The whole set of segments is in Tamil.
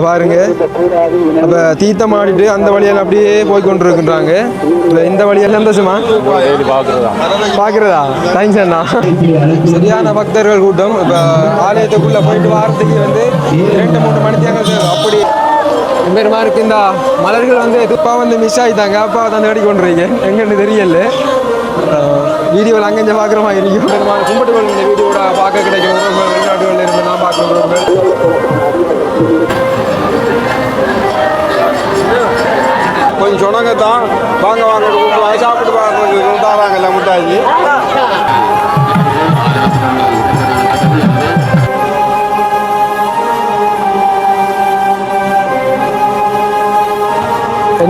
பாருங்க. அப்ப தீர்த்தம் ஆடிட்டு அந்த வழியால் அப்படியே போய்கொண்டு இருக்கின்றாங்க. இந்த வழியெல்லாம் சும்மா பாக்குறதா தேங்க்ஸ் அண்ணா. சரியான பக்தர்கள் கூட்டம். இப்ப ஆலயத்துக்குள்ள போயிட்டு வாரத்துக்கு 2-3 மணி தேவை. அப்படி பெருமா இருக்கு. இந்த மலர்கள் துப்பா மிஸ் ஆகிட்டாங்க. அப்பா தான் தேடி கொண்டிருக்கேன். எங்கன்னு தெரியல. வீடியோவில் அங்கஞ்ச பார்க்குற மாதிரி இருக்கும். பெருமான கும்பிட்டுகள் இந்த வீடியோட பார்க்க கிடைக்கும். வெளிநாடுகளில் இருந்து நான் பார்க்குறோம். கொஞ்சம் சொன்னாங்க தான் வாங்க வாங்க சாப்பிட்டு கொஞ்சம் தாராங்கல்ல முட்டாயி.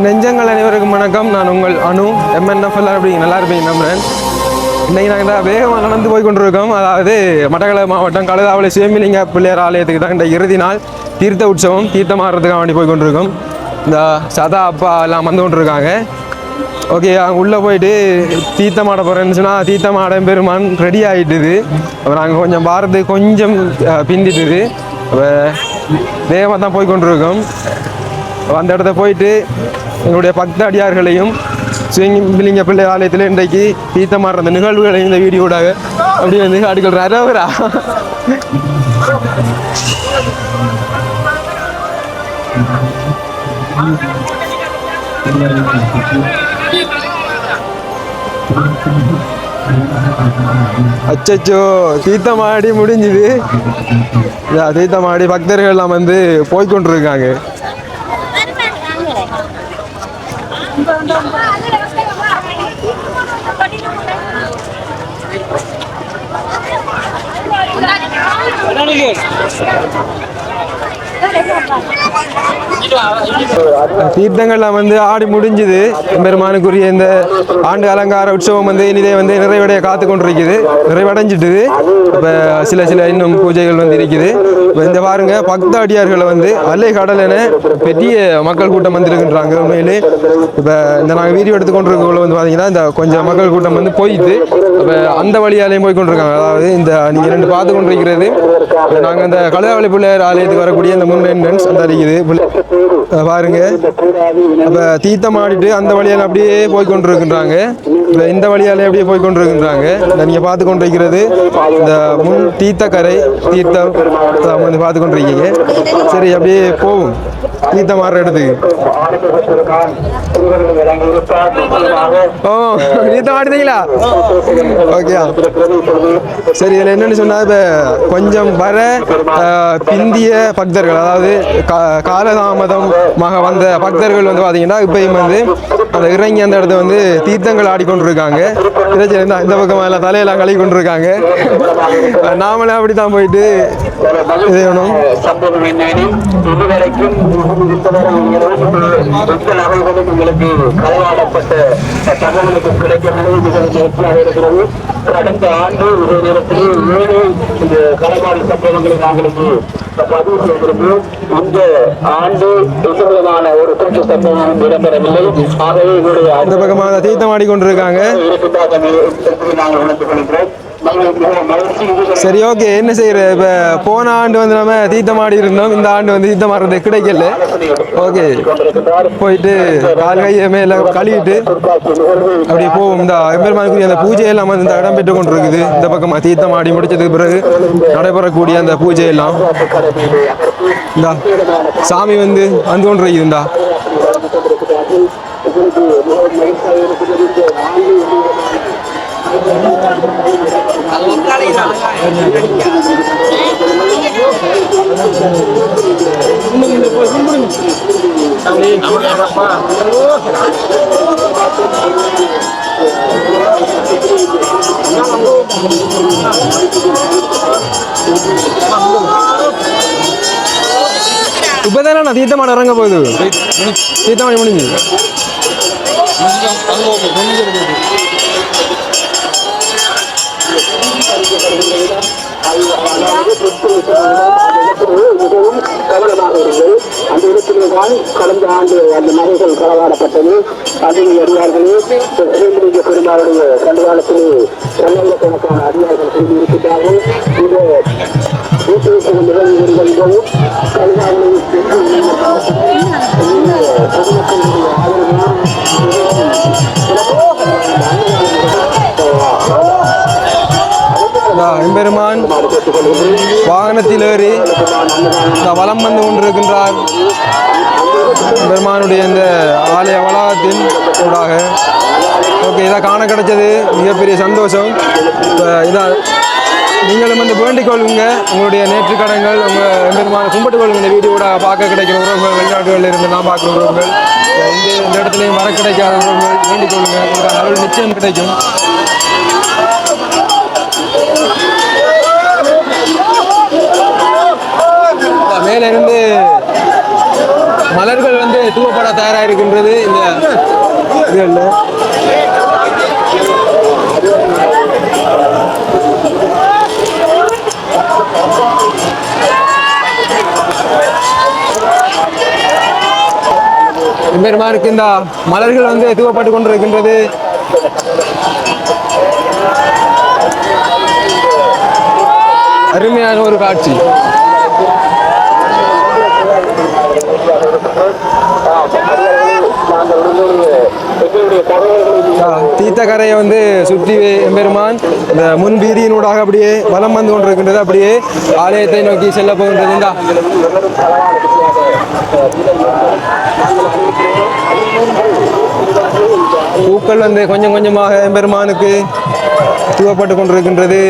நெஞ்சங்கள் அனைவருக்கும் வணக்கம். நான் உங்கள் அனு MNFL. அப்படி நல்லா இருப்பீங்க நம்புறேன். இன்றைக்கி நாங்கள் வேகமாக நடந்து போய் கொண்டிருக்கோம். அதாவது மட்டக்களப்பு மாவட்டம் கழுதாவளை சுயமிலிங்க பிள்ளையார் ஆலயத்துக்கு தான் இந்த இறுதி நாள் தீர்த்த உற்சவம். தீர்த்தம் ஆடுறதுக்காக வேண்டி போய் கொண்டிருக்கோம். இந்த சதா அப்பா எல்லாம் வந்து கொண்டிருக்காங்க. ஓகே, அங்கே உள்ளே போயிட்டு தீர்த்தம் ஆட போகிறேன்னு சொன்னால் தீர்த்தம் ஆட பெருமான் ரெடி ஆகிட்டுது. அப்புறம் அங்கே கொஞ்சம் பாரது கொஞ்சம் பிந்திட்டுது. வேகமாக தான் போய் கொண்டிருக்கோம். அந்த இடத்த போயிட்டு எங்களுடைய பக்த அடியார்களையும் சுயமிலிங்க பிள்ளை ஆலயத்தில் இன்றைக்கு தீர்த்தமாடுற அந்த நிகழ்வுகளையும் இந்த வீடியோடாக அப்படி ஆடிக்கொள்றாரு அவரா. அச்சோ, தீர்த்தமாடி முடிஞ்சுது. தீர்த்தமாடி பக்தர்கள் எல்லாம் போய்கொண்டிருக்காங்க. தீர்த்தங்கள்லாம் ஆடி முடிஞ்சுது. பெருமானுக்குரிய இந்த ஆண்டு அலங்கார உற்சவம் இனிதே நிறைவடைய காத்து கொண்டிருக்குது. நிறைவடைஞ்சிட்டுது. இப்போ சில இன்னும் பூஜைகள் இருக்குது. இந்த பாருங்க, பக்த அடியார்களை அலை கடல் என பெரிய மக்கள் கூட்டம் வந்திருக்கின்றாங்க. உண்மையிலே இப்போ இந்த நாங்கள் வீடியோ எடுத்துக்கொண்டிருக்கவங்கள பார்த்தீங்கன்னா இந்த கொஞ்சம் மக்கள் கூட்டம் போயிட்டு இப்போ அந்த வழியாலையும் போய் கொண்டிருக்காங்க. அதாவது இந்த நீங்கள் 2 பார்த்து கொண்டிருக்கிறது நாங்கள் இந்த கழுதாவளை பிள்ளையார் ஆலயத்துக்கு வரக்கூடிய இந்த முன் என்ட்ரன்ஸ் அந்த இருக்குது பாருங்க. அப்போ தீர்த்தம் ஆடிட்டு அந்த வழியால் அப்படியே போய்கொண்டிருக்கின்றாங்க. இந்த வழியாலே அப்படியே போய்கொண்டிருக்கின்றாங்க. நீங்கள் பார்த்து கொண்டிருக்கிறது இந்த முன் தீர்த்தக்கரை தீர்த்தம் பார்த்து கொண்டிருக்கீங்க. சரி, அப்படியே போகும் தீர்த்தம் ஆடுற இடத்துக்கு. ஓ, தீர்த்தம் ஆடுறீங்களா? ஓகே, சரி. இதில் என்னென்னு சொன்னால் இப்போ கொஞ்சம் வர பிந்திய பக்தர்கள், அதாவது காலதாமதமாக வந்த பக்தர்கள் பார்த்தீங்கன்னா இப்பயும் அந்த இறங்கி அந்த இடத்த தீர்த்தங்கள் ஆடிக்கொண்டிருக்காங்க. இந்த பக்கம் எல்லாம் தலையெல்லாம் கழுவி கொண்டிருக்காங்க. நாமளே அப்படி தான் போயிட்டு இது வேணும். கடந்த ஆண்டு இதே நேரத்தில் 7 இந்த களவாடி சம்பவங்களை நாங்களுக்கு பதிவு செய்திருந்தோம். இந்த ஆண்டு விதமான ஒரு குற்ற சம்பவம் இடம்பெறவில்லை. ஆகவே இதனுடைய அந்த பக்கமாக தீர்த்தம் ஆடிக்கொண்டிருக்காங்க. நாங்கள் உணர்ந்து கொள்கிறோம். சரி, ஓகே. என்ன செய்யற? இப்போ போன ஆண்டு நம்ம தீர்த்தமாடி இருந்தோம். இந்த ஆண்டு தீர்த்தம் ஆடுறது கிடைக்கல. ஓகே, போயிட்டு கால் கையை மேல கழுவிட்டு அப்படியே போவோம். இந்த எம்பெருமானுக்குரிய அந்த பூஜையெல்லாம் இந்த இடம் பெற்று கொண்டு இருக்குது. இந்த பக்கம் தீர்த்தம் ஆடி முடிச்சதுக்கு பிறகு நடைபெறக்கூடிய அந்த பூஜையெல்லாம் இந்த சாமி வந்து கொண்டு இருக்குது. இந்தா இப்பதானே தீர்த்தமாட இறங்க போகுது. தீர்த்தமாடி முடிஞ்சு கவனமாக இருந்தது. அந்த இடத்திலே தான் கடந்த ஆண்டு அந்த நகைகள் களவாடப்பட்டது. அதில் அடியார்களே பெருமாளுடைய கண்டுகாலத்திலே 2,000 கணக்கான எம்பெருமான் வாகனத்தில் ஏறி வலம் வந்து கொண்டிருக்கின்றார். பெருமானுடைய இந்த ஆலய வளாகத்தின் ஊடாக ஓகே, இதை காண கிடைச்சது மிகப்பெரிய சந்தோஷம். இதான் நீங்களும் வந்து வேண்டிக் கொள்ளுங்க, உங்களுடைய நேற்று கடன்கள் உங்கள் பெருமான கும்பிட்டு கொள்ளுங்க. இந்த வீடியோட பார்க்க கிடைக்கிற உறவுகள், வெளிநாடுகளில் இருந்து நான் பார்க்குற உறவுகள், இந்த இடத்துலையும் வர கிடைக்காத உறவுகள் வேண்டிக் கொள்ளுங்க, உங்களுக்கு அருள் நிச்சயம் கிடைக்கும். மேலே இருந்து மலர்கள் வந்து தூவப்பட தயாராக இருக்கின்றது. இந்த இதுகளில் பெருமானுக்கு இந்த மலர்கள் வந்து தூவப்பட்டு கொண்டிருக்கின்றது. அருமையான ஒரு காட்சி. தீர்த்தக்கரையை வந்து சுற்றி எம்பெருமான் இந்த முன் வீதியினூடாக அப்படியே வலம் வந்து கொண்டிருக்கின்றது. அப்படியே ஆலயத்தை நோக்கி செல்ல போகின்றது. இந்த பூக்கள் வந்து கொஞ்சம் கொஞ்சமாக எம்பெருமானுக்கு தூவப்பட்டு கொண்டிருக்கின்றது.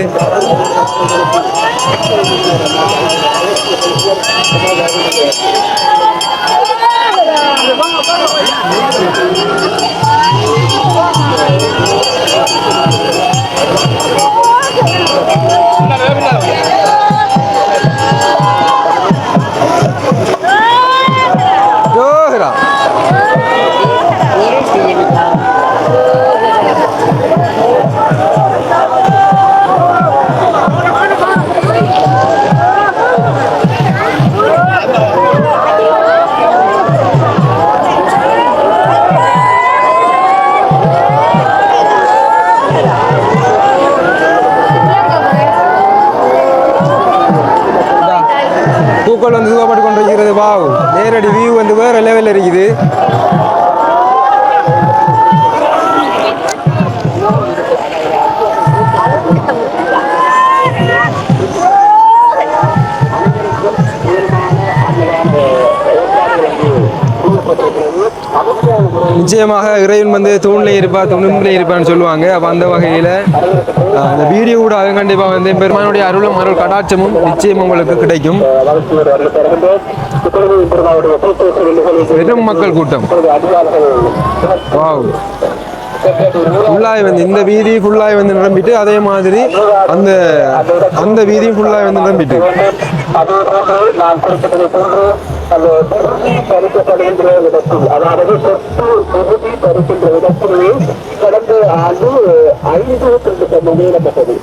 பூக்கள் வந்து தூவப்பட்டு கொண்டிருக்கிறது. வாவ், நேரடி வியூ வந்து வேற லெவலில் இருக்குது. நிச்சயமாக இறைவன் வந்து தூணிலே இருப்பா, துணிலே இருப்பான்னு சொல்லுவாங்க. அப்போ அந்த வகையில் இந்த வீடியோ கூட கண்டிப்பாக வந்து பெருமானுடைய அருளும் அருள் கடாட்சமும் நிச்சயம் உங்களுக்கு கிடைக்கும். பெரும் மக்கள் கூட்டம். வாவ், ஃபுல்லாக வந்து இந்த வீதி ஃபுல்லாக வந்து நிரம்பிட்டு, அதே மாதிரி அந்த அந்த வீதியும் ஃபுல்லாக வந்து நிரம்பிட்டு கடந்த ஆண்டு 52 மேலப்பட்டது.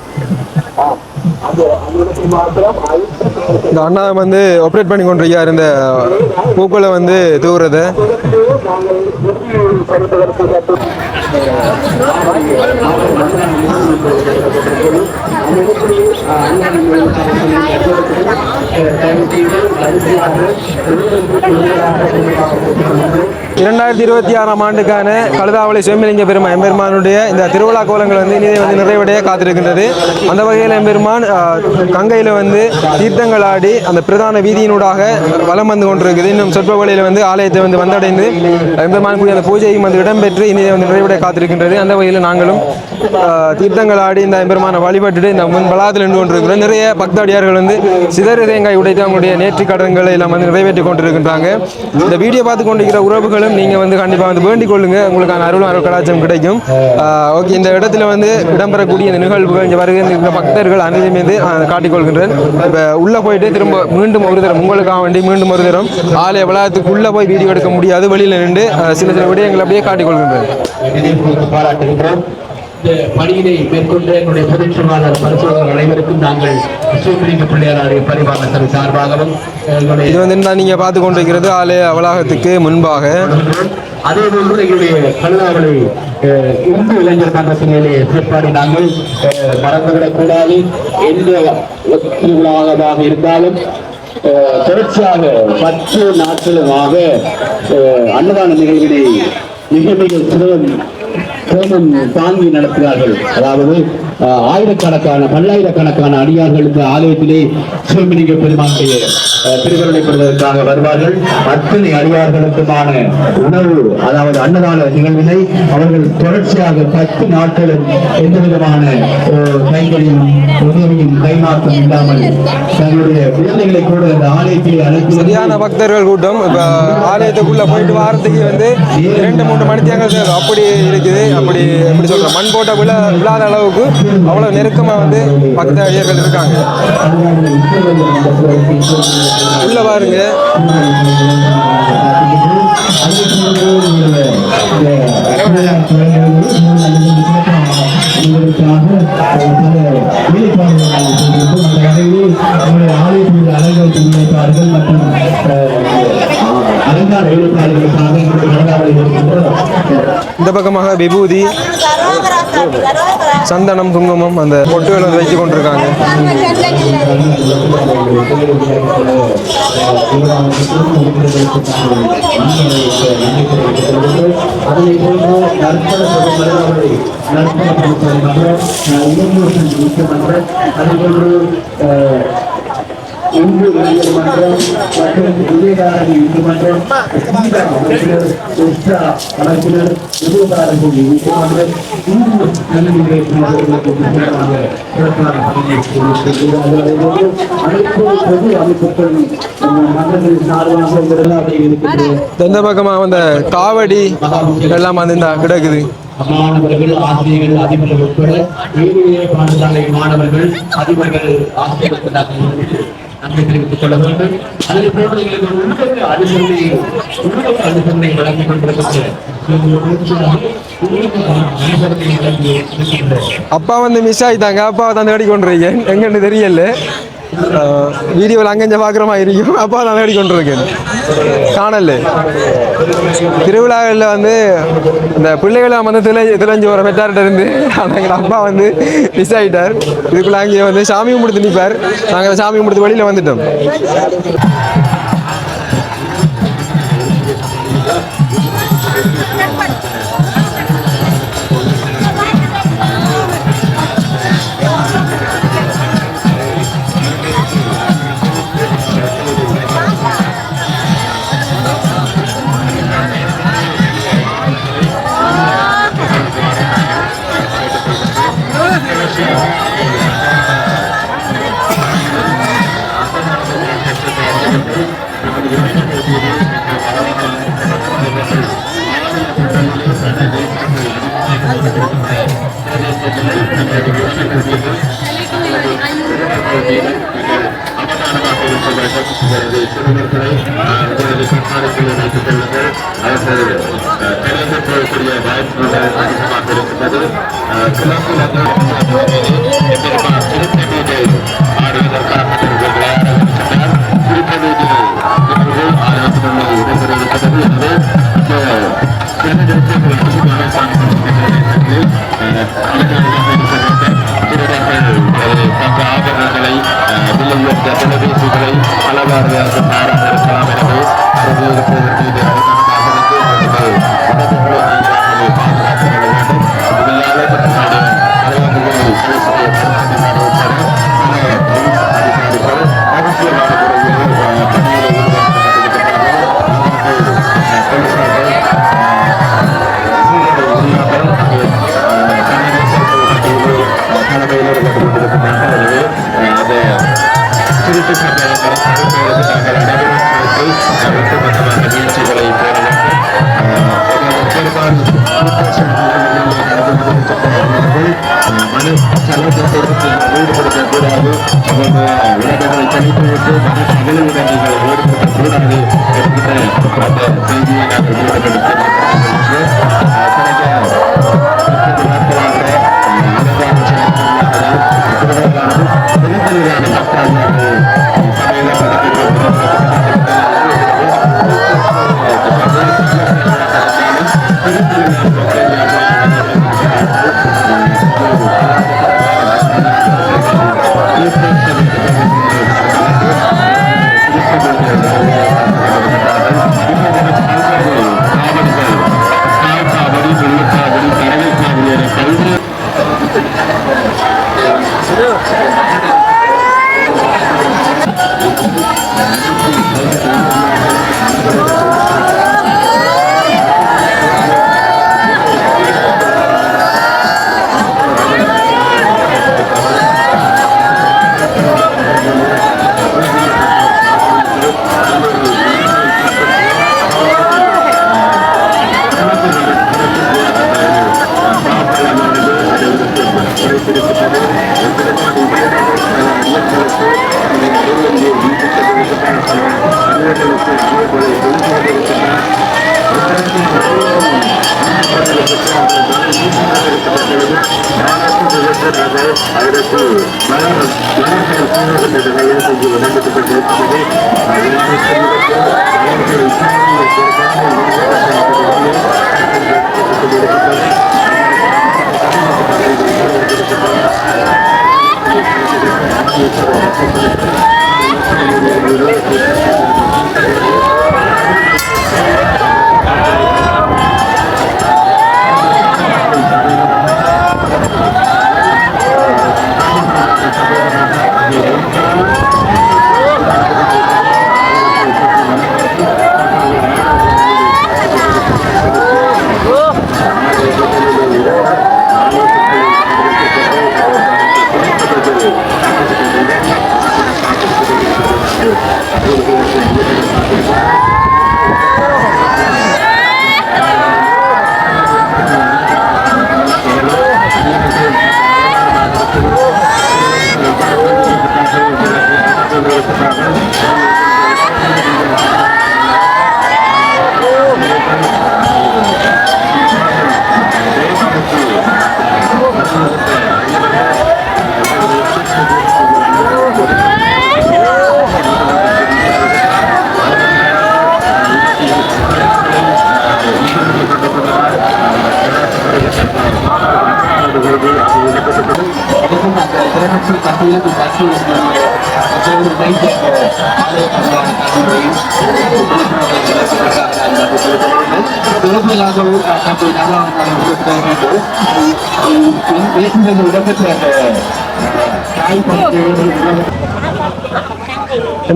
இந்த அண்ணா வந்து ஆப்ரேட் பண்ணி கொண்டிருக்கார் இந்த பூக்களை வந்து தூவுறத. இரண்டாயிரத்தி 26ஆம் ஆண்டுக்கான கழுதாவளி சுயம்பலிங்க எம்பெருமானுடைய இந்த திருவிழா கோலங்கள் வந்து இனிதே வந்து நிறைவடைய காத்திருக்கின்றது. அந்த வகையில் எம்பெருமான் கங்கையில் வந்து தீர்த்தங்கள் ஆடி அந்த பிரதான வீதியினூடாக வலம் வந்து கொண்டிருக்குது. இன்னும் சொற்ப வழியில் வந்து ஆலயத்தை வந்து வந்தடைந்து எம்பெருமானுக்குரிய அந்த பூஜையும் வந்து இடம்பெற்று இனிதே வந்து நிறைவடைய காத்திருக்கின்றது. அந்த வகையில் நாங்களும் தீர்த்தங்கள் ஆடி இந்த எம்பெருமானை வழிபட்டுட்டு இந்த முன் வளாகத்தில் நின்று கொண்டிருக்கிறோம். நிறைய பக்தாடியார்கள் வந்து சிதறு தேங்காய் உடைத்து அவங்களுடைய நேற்று கடன்களை எல்லாம் வந்து நிறைவேற்றி கொண்டிருக்கின்றாங்க. இந்த வீடியோ பார்த்து கொண்டிருக்கிற உறவுகளும் நீங்கள் வந்து கண்டிப்பாக வந்து வேண்டிக் கொள்ளுங்க, உங்களுக்கான அருள் கடாட்சம் கிடைக்கும். ஓகே, இந்த இடத்துல வந்து இடம்பெறக்கூடிய இந்த நிகழ்வுகள் இங்கே வருகிற பக்தர்கள் அனைத்துமே காட்டிக்கொள்கின்றேன். இப்போ உள்ளே போயிட்டு திரும்ப மீண்டும் ஒரு தரம் உங்களுக்காக வேண்டி மீண்டும் ஒரு தரம் ஆலய வளாகத்துக்குள்ளே போய் வீடியோ எடுக்க முடியாது, வெளியில் நின்று சில விடயங்களை அப்படியே காட்டிக்கொள்கின்றேன். இந்த பணியினை மேற்கொண்ட என்னுடைய பொதுச்செயலாளர் பரிசோதகர் அனைவருக்கும் நாங்கள் சிவலிங்க பிள்ளையார் பரிபாலன சபை சார்பாகவும் இது வந்து நீங்க பார்த்து கொண்டிருக்கிறது ஆலய வளாகத்துக்கு முன்பாக. அதே போன்று எங்களுடைய கழுதாவளி இந்து இளைஞர் சங்கத்திலே சிறப்பாடி நாங்கள் மறந்துவிடக்கூடாது. எந்த திருவிழாவாக இருந்தாலும் தொடர்ச்சியாக 10 நாட்களுமாக அன்னதான நிகழ்வினை மிக மிக சிறந்த ஹோமம் தாங்கி நடத்துகிறார்கள். அதாவது ஆயிரக்கணக்கான பல்லாயிரக்கணக்கான அடியார்கள் இந்த ஆலயத்திலே சிவலிங்க பெருமானுடைய திருவருளை பெறுவதற்காக வருவார்கள். அத்தனை அடியார்களுக்குமான உணவு, அதாவது அன்னதான நிகழ்வினை அவர்கள் தொடர்ச்சியாக 10 நாட்களும் எந்த விதமான கைகளையும் உதவியும் கைமாற்றம் இல்லாமல் தங்களுடைய குழந்தைகளை கூட இந்த ஆலயத்தில் அழைத்து சரியான பக்தர்கள் கூட்டம். இப்ப ஆலயத்துக்குள்ள போயிட்டு வாரத்துக்கு 2-3 மணி தேங்காய் தேவை அப்படி இருக்குது. அப்படி எப்படி சொல்ற மண் போட்ட விழாத அளவுக்கு அவ்வளவு நெருக்கமா பக்த ஐயர்கள் இருக்காங்க. உள்ள பாருங்க. இந்த பக்கமாக விபூதி, சந்தனம், குங்குமம் அந்த பொட்டுகள் வைத்து கொண்டிருக்காங்க. இந்து மன்றம் மற்றும் விஜயதாரதி இந்து மன்றம், அமைப்பினர், விஜயதாரதி இந்து மன்றம், இந்து கல்வி அனைத்து பொது அமைப்புகள் மன்றங்களின் சார்பாக இருக்கிறது. இந்த பக்கமாக அந்த காவடி எல்லாம் கிடக்குது. மாணவர்கள், ஆசிரியர்கள், அதிபர்கள் உட்பட வேலையே பாடசாலை மாணவர்கள், அதிபர்கள், ஆசிரியர்களுக்கு நன்றி தெரிவித்துக் கொள்ள வேண்டும். அதில் குழந்தைகளுக்கு அனுசரணை வழங்கிக் கொண்டிருக்கிறது. அப்பா மிஸ் ஆயிட்டாங்க. அப்பா தேடி கொண்டிருக்கேன், எங்கன்னு தெரியல. வீடியோவில் அங்கஞ்ச பார்க்குற மாதிரி இருக்கும். அப்பா தான் தேடி கொண்டிருக்கேன், காணல. திருவிழாவில் இந்த பிள்ளைகளை திளைஞ்சு வர பெற்றார்கிட்ட இருந்து எங்கள் அப்பா மிஸ் ஆகிட்டார். இதுக்குள்ள அங்கே சாமி கும்பிடுத்து நிற்பார். நாங்கள் சாமி கும்பிடுத்து வெளியில் வந்துட்டோம்.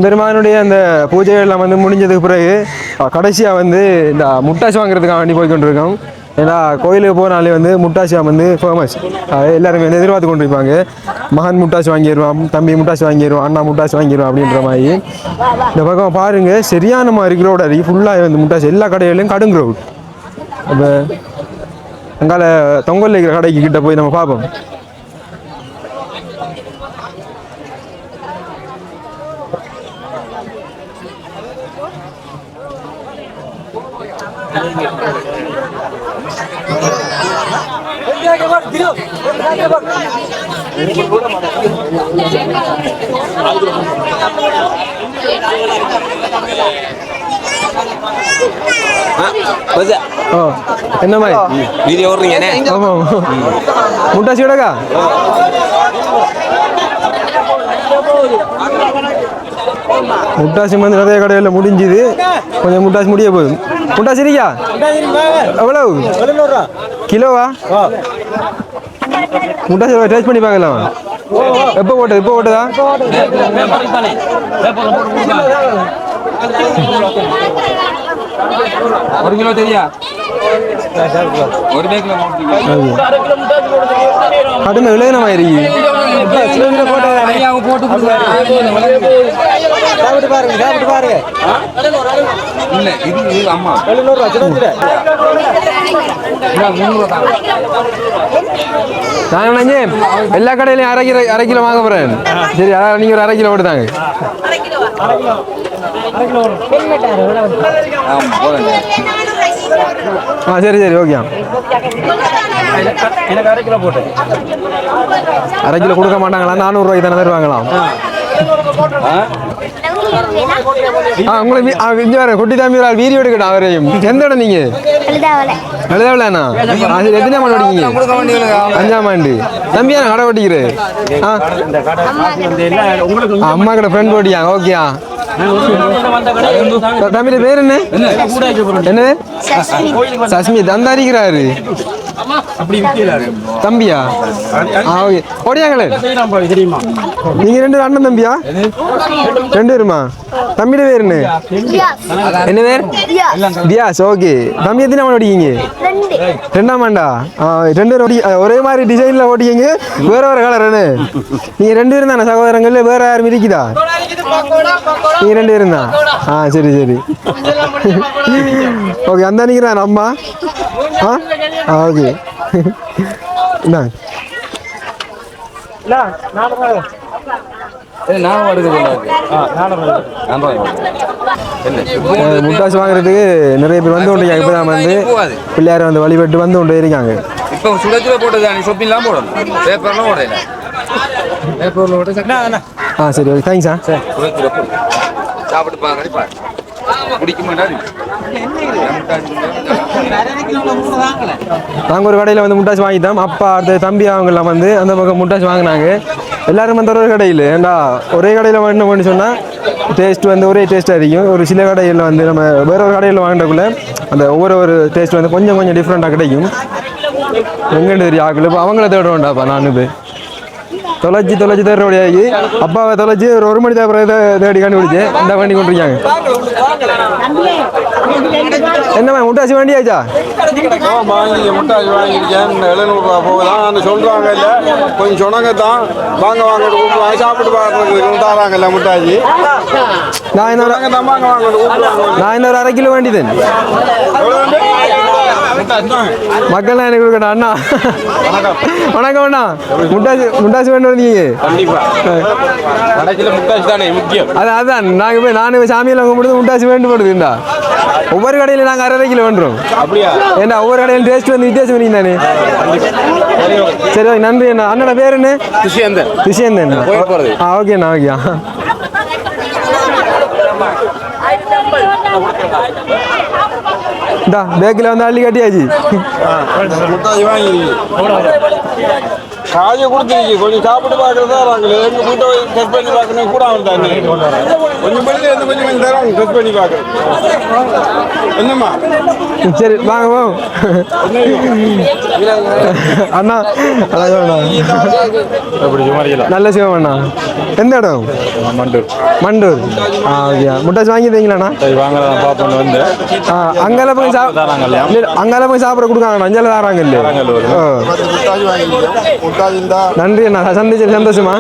பெருமானுடைய அந்த பூஜைகள்லாம் வந்து முடிஞ்சதுக்கு பிறகு கடைசியாக வந்து இந்த முட்டாசி வாங்குறதுக்காக வேண்டி போய் கொண்டிருக்கோம். ஏன்னா கோயிலுக்கு போனாலே வந்து முட்டாசி வந்து ஃபேமஸ். எல்லாருமே வந்து எதிர்பார்த்து கொண்டிருப்பாங்க. மகன் முட்டாசி வாங்கிடுவான், தம்பி முட்டாசி வாங்கிடுவான், அண்ணா முட்டாசி வாங்கிடுவான் அப்படின்ற மாதிரி. இந்த பக்கம் பாருங்க, சரியான மாதிரி க்ரௌட் அடி ஃபுல்லாக வந்து முட்டாசி எல்லா கடைகளிலும் கடும் க்ரௌட். அப்போ அங்கால தொங்கல் இருக்கிற கடைக்கு கிட்ட போய் நம்ம பார்ப்போம். என்ன மாதிரி வீடியோ ஓடுறீங்க? ஆமாம், முட்டாசி விடக்கா முட்டாசி வந்து நிறைய கடையில் முடிஞ்சுது. கொஞ்சம் முட்டாசி முடிய போகுது. முட்டாசி இருக்கா? எவ்வளவு கிலோவா? முட்டாசி டேஸ்ட் பண்ணி பார்க்கலாம். எப்போ போட்டது? இப்போ போட்டதா? ஒரு கிலோ தெரியா? ஒரு கிலோ கடுமை விளையாடமா இருக்கு. போட்டு பாருங்க. இல்ல இது அம்மா 700 நான் நினைஞ்சு எல்லா கடையிலையும் அரை கிலோ வாங்க போறேன். சரி, நீங்க ஒரு அரை கிலோ போட்டுதாங்க. சரி சரி, ஓகே. எனக்கு அரை கிலோ போட்டு. அரை கிலோ கொடுக்க மாட்டாங்களா? 400 ரூபாய்க்கு தானே தருவாங்களாம். உங்களுக்கு குட்டி தம்பி ஒரு வீடியோ எடுக்கணும். அவரையும் எந்த இடம் நீங்க? எழுதாவலண்ணா. எத்தனை ஆண்டு படிக்கீங்க? 5ஆம் ஆண்டு. தம்பியா கடை ஓட்டிக்கிறேன். அம்மா கடை ஃப்ரெண்ட் ஓட்டியாங்க. ஓகேயா? தம்பி பேர் என்ன? என்ன சஸ்மித்? அந்த அறிக்கிறாரு. தம்பியா ஓகே ஓடியாங்களே தெரியுமா நீங்க ரெண்டு பேரும் அண்ணன் தம்பியா ரெண்டு பேருமா தம்பியோட பேர் என்ன பேர் தியாஸ் ஓகே தம்பி எத்தனை ஆண்டு ஓடிக்கிங்க ரெண்டாம் ஆண்டா ரெண்டு பேரும் ஒரே மாதிரி டிசைன்ல ஓடிக்கிங்க வேற வேற கலர் என்ன நீங்க ரெண்டு பேரும் தானே சகோதரங்கள் வேற யாரும் இருக்குதா நீங்க ரெண்டு பேரும் தான் சரி சரி ஓகே அந்த நினைக்கிறேன் அம்மா ஓகே என்ன முட்டாசு வாங்குறதுக்கு நிறைய பேர் வந்து கொண்டு இப்பதான் வந்து பிள்ளையார வந்து வழிபட்டு வந்து கொண்டு இருக்காங்க இப்போ சுடச்சுல போட்டது ஷாப்பிங்லாம் போடணும் பேப்பர்லாம் போடல பேப்பர்ல போட்டு சரி ஓகே தேங்க்ஸா சாப்பிட்டு பாருங்க குடிக்க மாட்டாரு நாங்கள் ஒரு கடையில் வந்து முட்டாசி வாங்கிட்டோம் அப்பா அடுத்த தம்பி அவங்கெல்லாம் வந்து அந்த பக்கம் முட்டாசி வாங்கினாங்க எல்லாரும் வந்து ஒரு கடையில் ஏண்டா ஒரே கடையில் வாங்கினோம்னு சொன்னால் டேஸ்ட் வந்து ஒரே டேஸ்ட்டாக இருக்கும் ஒரு சில கடையில் வந்து நம்ம வேற ஒரு கடையில் வாங்கினக்குள்ள அந்த ஒவ்வொரு டேஸ்ட் வந்து கொஞ்சம் கொஞ்சம் டிஃப்ரெண்ட்டாக கிடைக்கும் எங்கேன்னு தெரியும் ஆக்கல இப்போ அவங்கள தேடுவோம்டாப்பா நான் போய் தொலைச்சி தேடுறபடியாகி அப்பாவை தொலைச்சி ஒரு மணி தேடி கண்டுபிடிச்சேன் இந்த வண்டி கொண்டிருக்காங்க என்னம்மா முட்டாசி வண்டியாச்சா முட்டாசி வாங்கியிருக்கேன் 700 போகுதான் சொல்றாங்க இல்ல கொஞ்சம் சொன்னாங்க தான் வாங்க சாப்பிட்டு பார்க்கறதுக்கு தராங்கல்ல முட்டாசி நான் இன்னொரு அரை கிலோ வேண்டியது மக்கள் எனக்கு கொடுக்கணும் அண்ணா வணக்கம் அண்ணா முட்டாசி வேண்டு வந்தீங்க அதான் நானும் சாமியில் கும்பிடுது முட்டாசி வேண்டு போடுதுண்டா ஒவ்வொரு கடையில நாங்கள் அரை கிலோ வேண்டுறோம் ஏன்னா ஒவ்வொரு கடையில டேஸ்ட் வந்து வித்தியாசம் பண்ணி தானே சரி நன்றி அண்ணா அண்ணனோட பேர் என்ன துஷேந்தன் ஓகேண்ணா ஓகே இந்த பேக்கில் வந்து அள்ளி கட்டியாச்சு முட்டாசி காஜை கொடுத்துருக்கு கொஞ்சம் சாப்பிட்டு பார்க்கறதா நாங்கள் எங்கள் வீட்டை டெஸ்ட் பண்ணி பார்க்கணும் கூட அவன் தானே கொஞ்சம் பண்ணி கொஞ்சம் தரோம் டெஸ்ட் பண்ணி பார்க்குறேன் என்னம்மா சரி வாங்க அண்ணா நல்ல சிவம் அண்ணா எந்த இடம் மண்டூர் ஓகே முட்டாசி வாங்கிட்டீங்களாண்ணா வாங்கலாம் பார்ப்போம் வந்து அங்கெல்லாம் போய் சாப்பிட கொடுக்காங்கண்ணா அஞ்சல தாராங்க இல்லையா நன்றி அண்ணா சந்திச்சு சந்தோஷமா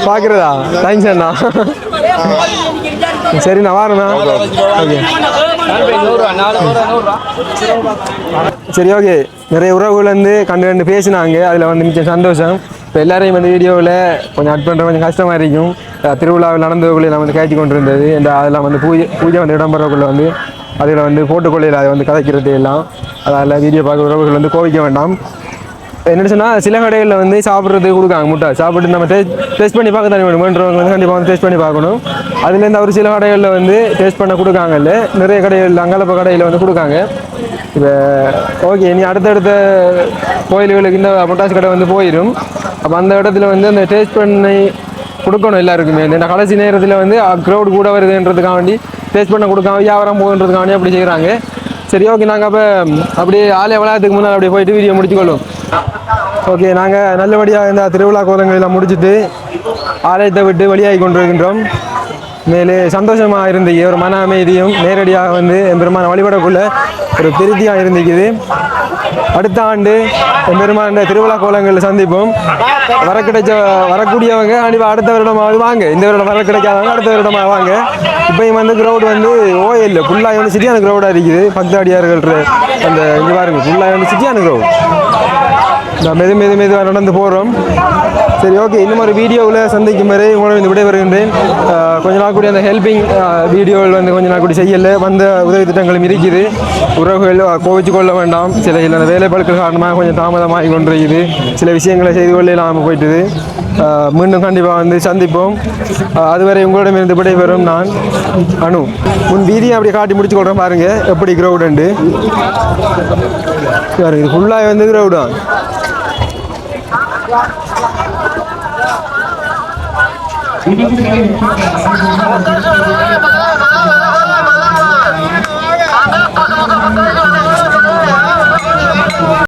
பாக்குறதா தேங்க்ஸ் அண்ணா சரிண்ணா வாரண்ணா ஓகே சரி ஓகே நிறைய உறவுகள் வந்து கண்டு பேசினாங்க அதில் வந்து மிச்சம் சந்தோஷம் இப்போ எல்லாரையும் வந்து வீடியோவில் கொஞ்சம் அட் பண்ணுற கொஞ்சம் கஷ்டமாக இருக்கும் திருவிழாவில் நடந்தவர்களை நான் வந்து காய்ச்சி கொண்டு இருந்தது இந்த அதெல்லாம் வந்து பூஜை வந்து இடம்பெறக்குள்ளே வந்து அதில் வந்து போட்டுக்கொள்ளையில் அதை வந்து கதைக்கிறது எல்லாம் அதில் வீடியோ பார்க்குற உறவுகள் வந்து கோவிக்க வேண்டாம் என்ன சொன்னால் சில கடைகளில் வந்து சாப்பிட்றதுக்கு கொடுக்காங்க முட்டை சாப்பிட்டு நம்ம டேஸ்ட் பண்ணி பார்க்க தானே வேணுன்றவங்க வந்து கண்டிப்பாக வந்து டேஸ்ட் பண்ணி பார்க்கணும் அதுலேருந்து அவர் சில கடைகளில் வந்து டேஸ்ட் பண்ண கொடுக்காங்கல்ல நிறைய கடைகளில் அங்கலப்ப கடையில் வந்து கொடுக்காங்க இப்போ ஓகே நீ அடுத்தடுத்த கோயில்களுக்கு இந்த முட்டாசி கடை வந்து போயிடும் அப்போ அந்த இடத்துல வந்து அந்த டேஸ்ட் பண்ணி கொடுக்கணும் எல்லாருக்குமே இந்த கடைசி நேரத்தில் வந்து க்ரௌட் கூட வருதுன்றதுக்காக வேண்டி டேஸ்ட் பண்ண கொடுக்காம வியாபாரம் போகுன்றதுக்காக வேண்டி அப்படி செய்கிறாங்க சரி ஓகே நாங்கள் அப்போ அப்படியே ஆலய விளையாட்டுக்கு முன்னால் அப்படியே போயிட்டு வீடியோ முடிச்சுக்கொள்ளும் ஓகே நாங்கள் நல்லபடியாக இந்த திருவிழா கோலங்களெல்லாம் முடிச்சுட்டு ஆலயத்தை விட்டு வெளியாகி கொண்டிருக்கின்றோம் மேலே சந்தோஷமாக இருந்துச்சு ஒரு மன அமைதியும் நேரடியாக வந்து எம்பெருமான வழிபடக்குள்ள ஒரு திருப்தியாக இருந்துக்குது அடுத்த ஆண்டு எம்பெருமான திருவிழா கோலங்களில் சந்திப்போம் வரக்கூடியவங்க கண்டிப்பாக அடுத்த வருடமாவது வாங்க இந்த வருடம் வர கிடைக்காதவங்க அடுத்த வருடமாக வாங்க இப்போயும் வந்து க்ரௌட் வந்து ஓயில் ஃபுல்லாக வந்து சிட்டியான க்ரௌடாக இருக்குது பக்தாடியார்கள் அந்த இங்கே பாருங்க ஃபுல்லாக வந்து சிட்டியான க்ரௌட் நான் மெதுவாக நடந்து போகிறோம் சரி ஓகே இன்னும் ஒரு வீடியோவில் சந்திக்கும் வரை உங்களை வந்து விடைபெறுகின்றேன் கொஞ்ச நாள் கூடிய அந்த ஹெல்பிங் வீடியோவில் வந்து கொஞ்ச நாள் கூடி செய்யலை வந்த உதவி திட்டங்களும் இருக்குது உறவுகள் கோவிச்சு கொள்ள வேண்டாம் சில அந்த வேலைப்பழுக்கள் காரணமாக கொஞ்சம் தாமதமாகி கொண்டிருக்குது சில விஷயங்களை செய்து கொள்ள இல்லாமல் போயிட்டுது மீண்டும் கண்டிப்பாக வந்து சந்திப்போம் அதுவரை உங்களிடமிருந்து விடைபெறும் நான் அனு முன் வீதியை அப்படியே காட்டி முடிச்சு கொள்கிறேன் பாருங்கள் எப்படி க்ரௌடுண்டு இது ஃபுல்லாக வந்து க்ரௌடு தான்